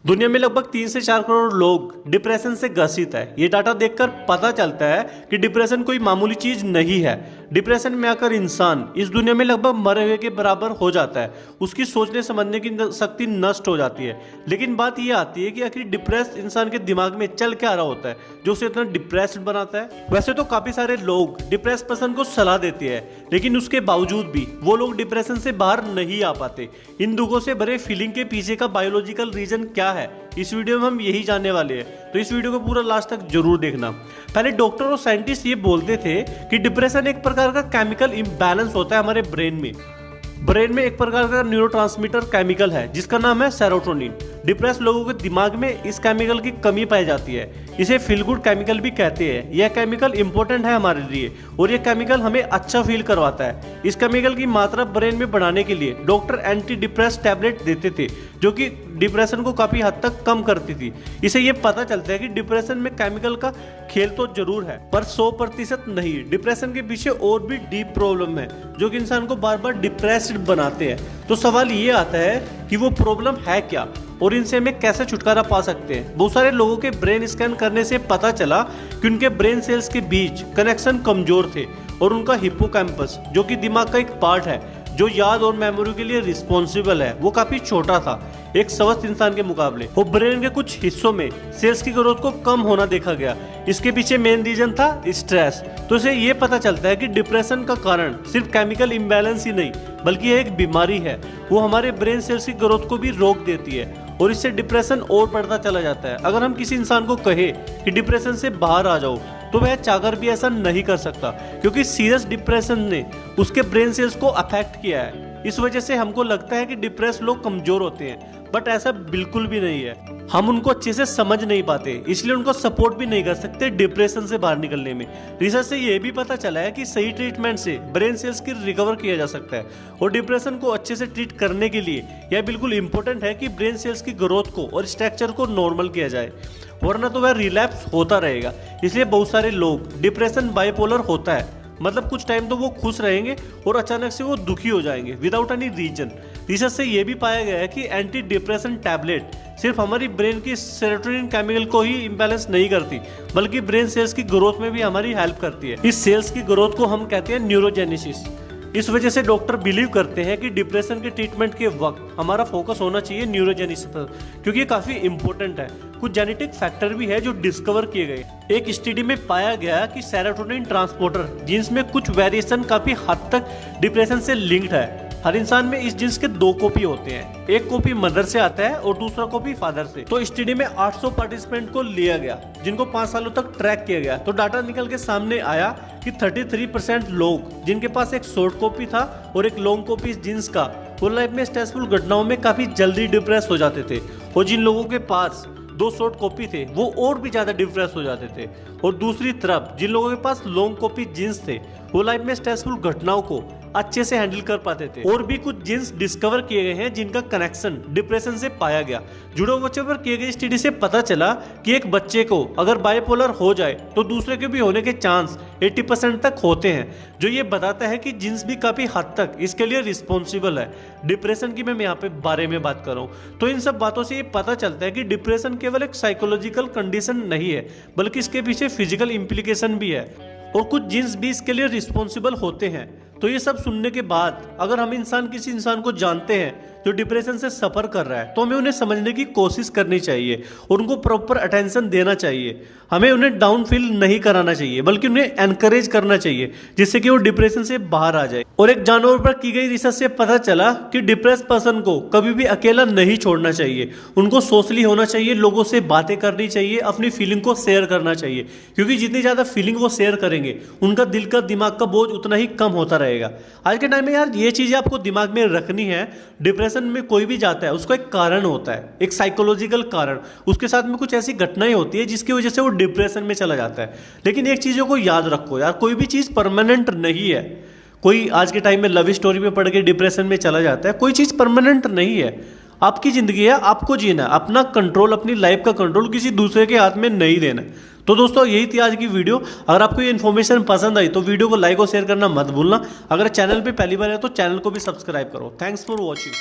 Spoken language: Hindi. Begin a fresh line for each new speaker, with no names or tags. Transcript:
दुनिया में लगभग 3 से 4 करोड़ लोग डिप्रेशन से ग्रसित है। ये डाटा देखकर पता चलता है कि डिप्रेशन कोई मामूली चीज नहीं है। डिप्रेशन में आकर इंसान इस दुनिया में लगभग मरे हुए के बराबर हो जाता है। उसकी सोचने समझने की शक्ति नष्ट हो जाती है। लेकिन बात यह आती है कि आखिर डिप्रेस इंसान के दिमाग में चल क्या रहा होता है जो उसे इतना डिप्रेस्ड बनाता है। वैसे तो काफी सारे लोग डिप्रेस पर्सन को सलाह देते हैं, लेकिन उसके बावजूद भी वो लोग डिप्रेशन से बाहर नहीं आ पाते। इन दुखों से भरे फीलिंग के पीछे का बायोलॉजिकल रीजन क्या है, इस वीडियो में हम यही जानने वाले हैं। तो इस वीडियो को पूरा लास्ट तक जरूर देखना। पहले डॉक्टर और साइंटिस्ट ये बोलते थे कि डिप्रेशन एक प्रकार का केमिकल इम्बैलेंस होता है हमारे ब्रेन में। ब्रेन में एक प्रकार का न्यूरोट्रांसमीटर केमिकल है जिसका नाम है सेरोटोनिन। डिप्रेस लोगों के दिमाग में इस केमिकल की कमी पाई जाती है। इसे फील गुड केमिकल भी कहते हैं। यह केमिकल इंपॉर्टेंट है हमारे लिए और यह केमिकल हमें अच्छा फील करवाता है। इस केमिकल की मात्रा ब्रेन में बढ़ाने के लिए डॉक्टर एंटी डिप्रेस टैबलेट देते थे जो कि डिप्रेशन को काफी हद तक कम करती थी। इसे ये पता चलता है कि डिप्रेशन में केमिकल का खेल तो जरूर है पर 100% नहीं। डिप्रेशन के पीछे और भी डीप प्रॉब्लम है जो कि इंसान को बार बार डिप्रेस्ड बनाते हैं। तो सवाल ये आता है कि वो प्रॉब्लम है क्या और इनसे हमें कैसे छुटकारा पा सकते हैं। बहुत सारे लोगों के ब्रेन स्कैन करने से पता चला कि उनके ब्रेन सेल्स के बीच कनेक्शन कमजोर थे और उनका हिप्पोकैम्पस जो कि दिमाग का एक पार्ट है जो याद और मेमोरी के लिए रिस्पॉन्सिबल है, वो काफी छोटा था एक स्वस्थ इंसान के मुकाबले। वो ब्रेन के कुछ हिस्सों में सेल्स की ग्रोथ को कम होना देखा गया। इसके पीछे मेन रीजन था स्ट्रेस। तो इसे ये पता चलता है कि डिप्रेशन का कारण सिर्फ केमिकल इम्बैलेंस ही नहीं बल्कि यह एक बीमारी है। वो हमारे ब्रेन सेल्स की ग्रोथ को भी रोक देती है और इससे डिप्रेशन और बढ़ता चला जाता है। अगर हम किसी इंसान को कहे कि डिप्रेशन से बाहर आ जाओ तो वह चाहकर भी ऐसा नहीं कर सकता क्योंकि सीरियस डिप्रेशन ने उसके ब्रेन सेल्स को अफेक्ट किया है। इस वजह से हमको लगता है कि डिप्रेस लोग कमजोर होते हैं, बट ऐसा बिल्कुल भी नहीं है। हम उनको अच्छे से समझ नहीं पाते, इसलिए उनको सपोर्ट भी नहीं कर सकते डिप्रेशन से बाहर निकलने में। रिसर्च से ये भी पता चला है कि सही ट्रीटमेंट से ब्रेन सेल्स की रिकवर किया जा सकता है और डिप्रेशन को अच्छे से ट्रीट करने के लिए यह बिल्कुल इंपॉर्टेंट है कि ब्रेन सेल्स की ग्रोथ को और स्ट्रक्चर को नॉर्मल किया जाए, वरना तो वह रिलैप्स होता रहेगा। इसलिए बहुत सारे लोग डिप्रेशन बाइपोलर होता है, मतलब कुछ टाइम तो वो खुश रहेंगे और अचानक से वो दुखी हो जाएंगे विदाउट एनी रीजन। रिसर्च से ये भी पाया गया है कि एंटी डिप्रेशन टैबलेट सिर्फ हमारी ब्रेन की सेरोटोनिन केमिकल को ही इम्बैलेंस नहीं करती बल्कि ब्रेन सेल्स की ग्रोथ में भी हमारी हेल्प करती है। इस सेल्स की ग्रोथ को हम कहते हैं न्यूरोजेनेसिस। इस वजह से डॉक्टर बिलीव करते हैं कि डिप्रेशन के ट्रीटमेंट के वक्त हमारा फोकस होना चाहिए न्यूरोजेनेसिस पर, क्योंकि ये काफी इंपॉर्टेंट है। कुछ जेनेटिक फैक्टर भी है जो डिस्कवर किए गए। एक स्टडी में पाया गया कि सेरोटोनिन ट्रांसपोर्टर जीन्स में कुछ वेरिएशन काफी हद तक डिप्रेशन से लिंक्ड है। हर इंसान में इस जीन्स के 2 कॉपी होते हैं, एक कॉपी मदर से आता है और दूसरा कॉपी फादर से। तो स्टडी में 800 पार्टिसिपेंट को लिया गया जिनको 5 सालों तक ट्रैक किया गया। तो डाटा निकल के सामने आया कि 33% लोग जिनके पास एक शॉर्ट कॉपी था और एक लॉन्ग कॉपी जीन्स का, वो लाइफ में स्ट्रेसफुल घटनाओं में काफी जल्दी डिप्रेस हो जाते थे। और जिन लोगों के पास 2 शॉर्ट कॉपी थे वो और भी ज्यादा डिप्रेस हो जाते थे। और दूसरी तरफ जिन लोगों के पास लॉन्ग कॉपी जीन्स थे वो लाइफ में स्ट्रेसफुल घटनाओं को अच्छे से हैंडल कर पाते थे। और भी कुछ जीन्स डिस्कवर किए गए हैं जिनका कनेक्शन डिप्रेशन से पाया गया। जुड़ो बच्चों पर किए गए स्टडी से पता चला कि एक बच्चे को अगर बाइपोलर हो जाए तो दूसरे के भी होने के चांस 80% तक होते हैं, जो ये बताता है कि जीन्स भी काफी हद तक इसके लिए रिस्पॉन्सिबल है। डिप्रेशन की मैं यहाँ पे बारे में बात कर रहा हूँ। तो इन सब बातों से ये पता चलता है कि डिप्रेशन केवल एक साइकोलॉजिकल कंडीशन नहीं है बल्कि इसके पीछे फिजिकल इम्प्लीकेशन भी है और कुछ जीन्स भी इसके लिए रिस्पॉन्सिबल होते हैं। तो ये सब सुनने के बाद अगर हम किसी इंसान को जानते हैं जो डिप्रेशन से सफर कर रहा है तो हमें उन्हें समझने की कोशिश करनी चाहिए और उनको प्रॉपर अटेंशन देना चाहिए। हमें उन्हें डाउन फील नहीं कराना चाहिए बल्कि उन्हें एनकरेज करना चाहिए जिससे कि वो डिप्रेशन से बाहर आ जाए। और एक जानवर पर की गई रिसर्च से पता चला कि डिप्रेस पर्सन को कभी भी अकेला नहीं छोड़ना चाहिए। उनको सोशली होना चाहिए, लोगों से बातें करनी चाहिए, अपनी फीलिंग को शेयर करना चाहिए, क्योंकि जितनी ज्यादा फीलिंग वो शेयर करेंगे उनका दिल का दिमाग का बोझ उतना ही कम होता रहेगा। आज के टाइम में यार ये चीजें आपको दिमाग में रखनी है। डिप्रेशन में कोई भी जाता है उसका एक कारण होता है, एक साइकोलॉजिकल कारण। उसके साथ में कुछ ऐसी घटनाएं होती है जिसकी वजह से वो डिप्रेशन में चला जाता है। लेकिन एक चीजों को याद रखो यार, कोई भी चीज परमानेंट नहीं है। कोई आज के टाइम में लव स्टोरी में पढ़ के डिप्रेशन में चला जाता है, कोई चीज परमानेंट नहीं है। आपकी जिंदगी है, आपको जीना, अपना कंट्रोल, अपनी लाइफ का कंट्रोल किसी दूसरे के हाथ में नहीं देना। तो दोस्तों यही थी आज की वीडियो। अगर आपको ये इन्फॉर्मेशन पसंद आई तो वीडियो को लाइक और शेयर करना मत भूलना। अगर चैनल पे पहली बार है तो चैनल को भी सब्सक्राइब करो। Thanks for watching.